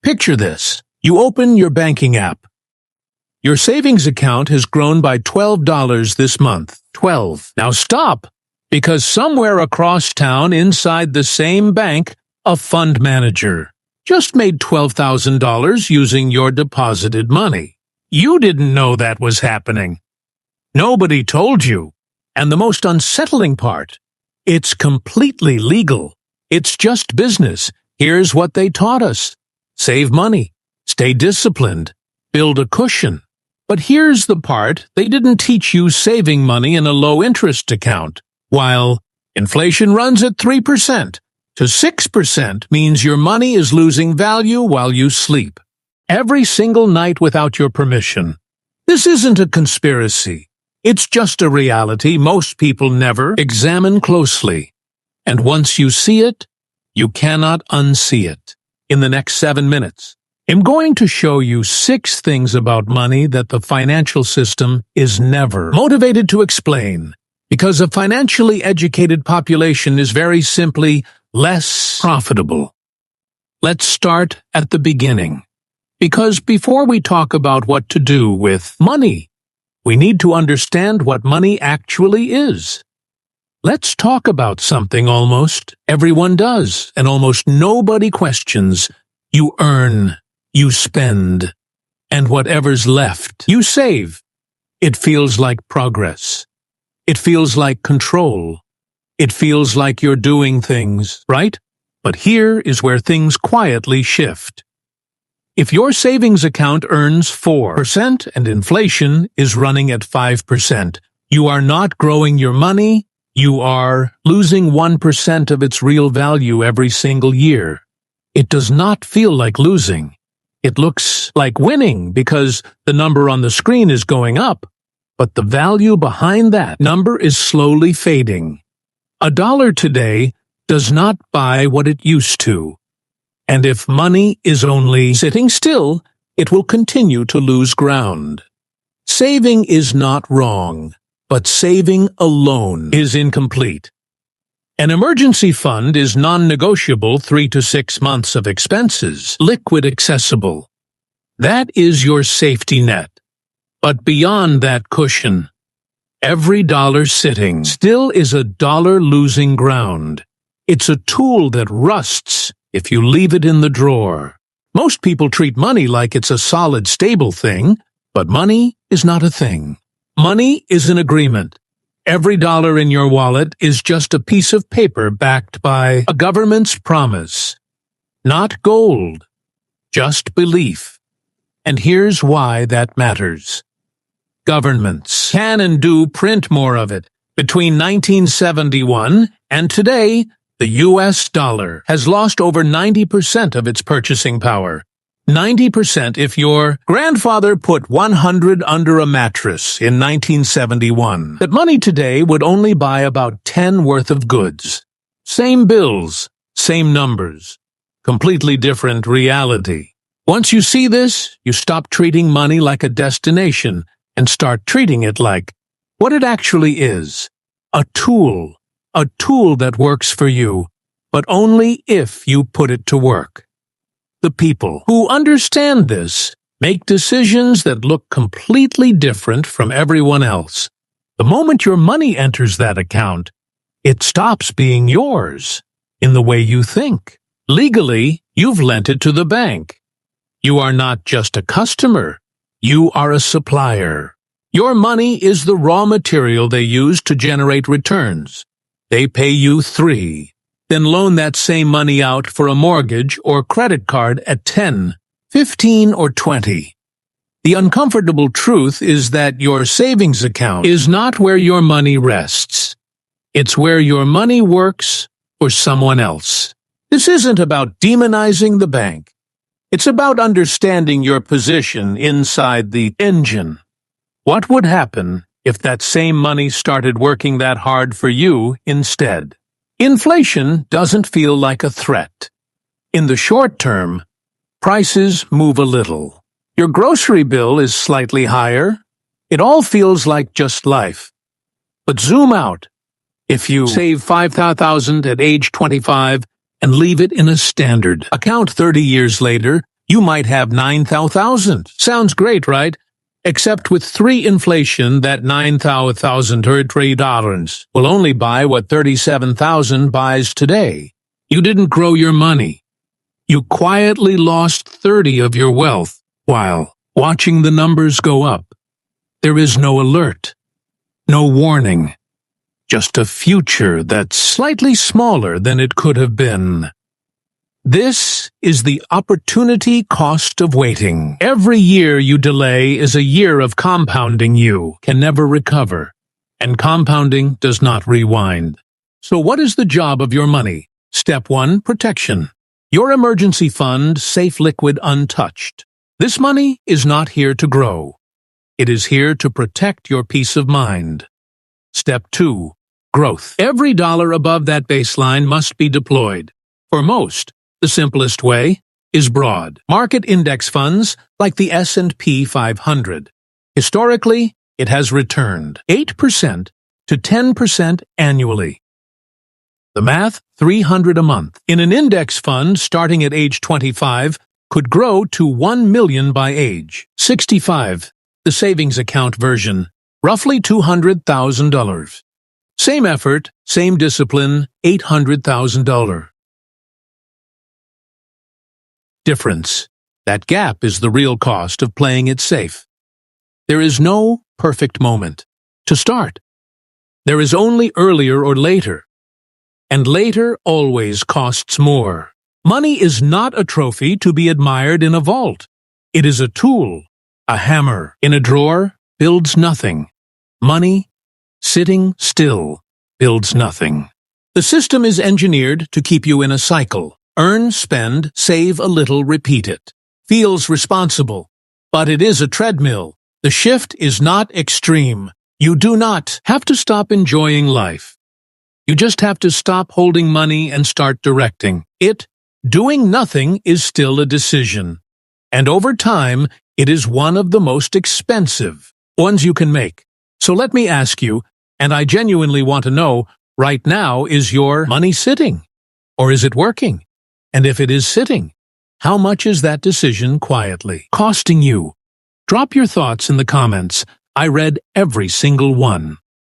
Picture this. You open your banking app. Your savings account has grown by $12 this month. 12. Now stop, because somewhere across town inside the same bank, a fund manager just made $12,000 using your deposited money. You didn't know that was happening. Nobody told you. And the most unsettling part, it's completely legal. It's just business. Here's what they taught us. Save money. Stay disciplined. Build a cushion. But here's the part they didn't teach you: saving money in a low-interest account. While inflation runs at 3% to 6% means your money is losing value while you sleep. Every single night without your permission. This isn't a conspiracy. It's just a reality most people never examine closely. And once you see it, you cannot unsee it. In the next 7 minutes, I'm going to show you 6 things about money that the financial system is never motivated to explain, because a financially educated population is very simply less profitable. Let's start at the beginning, because before we talk about what to do with money, we need to understand what money actually is. Let's talk about something almost everyone does and almost nobody questions. You earn, you spend, and whatever's left, you save. It feels like progress. It feels like control. It feels like you're doing things right. But here is where things quietly shift. If your savings account earns 4% and inflation is running at 5%, you are not growing your money. You are losing 1% of its real value every single year. It does not feel like losing. It looks like winning because the number on the screen is going up, but the value behind that number is slowly fading. $1 today does not buy what it used to. And if money is only sitting still, it will continue to lose ground. Saving is not wrong, but saving alone is incomplete. An emergency fund is non-negotiable 3 to 6 months of expenses, liquid accessible. That is your safety net. But beyond that cushion, every dollar sitting still is a dollar losing ground. It's a tool that rusts if you leave it in the drawer. Most people treat money like it's a solid, stable thing, but money is not a thing. Money is an agreement. Every dollar in your wallet is just a piece of paper backed by a government's promise. Not gold, just belief. And here's why that matters. Governments can and do print more of it. Between 1971 and today, the U.S. dollar has lost over 90% of its purchasing power. 90% if your grandfather put 100 under a mattress in 1971. That money today would only buy about 10 worth of goods. Same bills, same numbers, completely different reality. Once you see this, you stop treating money like a destination and start treating it like what it actually is. A tool that works for you, but only if you put it to work. The people who understand this make decisions that look completely different from everyone else. The moment your money enters that account, it stops being yours in the way you think. Legally, you've lent it to the bank. You are not just a customer. You are a supplier. Your money is the raw material they use to generate returns. They pay you 3. Then loan that same money out for a mortgage or credit card at 10, 15, or 20. The uncomfortable truth is that your savings account is not where your money rests. It's where your money works for someone else. This isn't about demonizing the bank. It's about understanding your position inside the engine. What would happen if that same money started working that hard for you instead? Inflation doesn't feel like a threat. In the short term, prices move a little. Your grocery bill is slightly higher. It all feels like just life. But zoom out. If you save $5,000 at age 25 and leave it in a standard account 30 years later, You might have 9,000. Sounds great, right? Except with 3 inflation, that 9,000 or $3 will only buy what 37,000 buys today. You didn't grow your money. You quietly lost 30 of your wealth while watching the numbers go up. There is no alert, no warning, just a future that's slightly smaller than it could have been. This is the opportunity cost of waiting. Every year you delay is a year of compounding you can never recover, and compounding does not rewind. So what is the job of your money? Step 1, protection. Your emergency fund, safe, liquid, untouched. This money is not here to grow. It is here to protect your peace of mind. Step 2, growth. Every dollar above that baseline must be deployed. For most, the simplest way is broad market index funds like the S&P 500. Historically, it has returned 8% to 10% annually. The math, $300 a month. In an index fund starting at age 25 could grow to $1 million by age 65. The savings account version, roughly $200,000. Same effort, same discipline, $800,000. Difference. That gap is the real cost of playing it safe. There is no perfect moment to start. There is only earlier or later. And later always costs more. Money is not a trophy to be admired in a vault. It is a tool. A hammer in a drawer builds nothing. Money, sitting still, builds nothing. The system is engineered to keep you in a cycle. Earn, spend, save a little, repeat it. Feels responsible, but it is a treadmill. The shift is not extreme. You do not have to stop enjoying life. You just have to stop holding money and start directing it. Doing nothing is still a decision. And over time, it is one of the most expensive ones you can make. So let me ask you, and I genuinely want to know, right now, is your money sitting? Or is it working? And if it is sitting, how much is that decision quietly costing you? Drop your thoughts in the comments. I read every single one.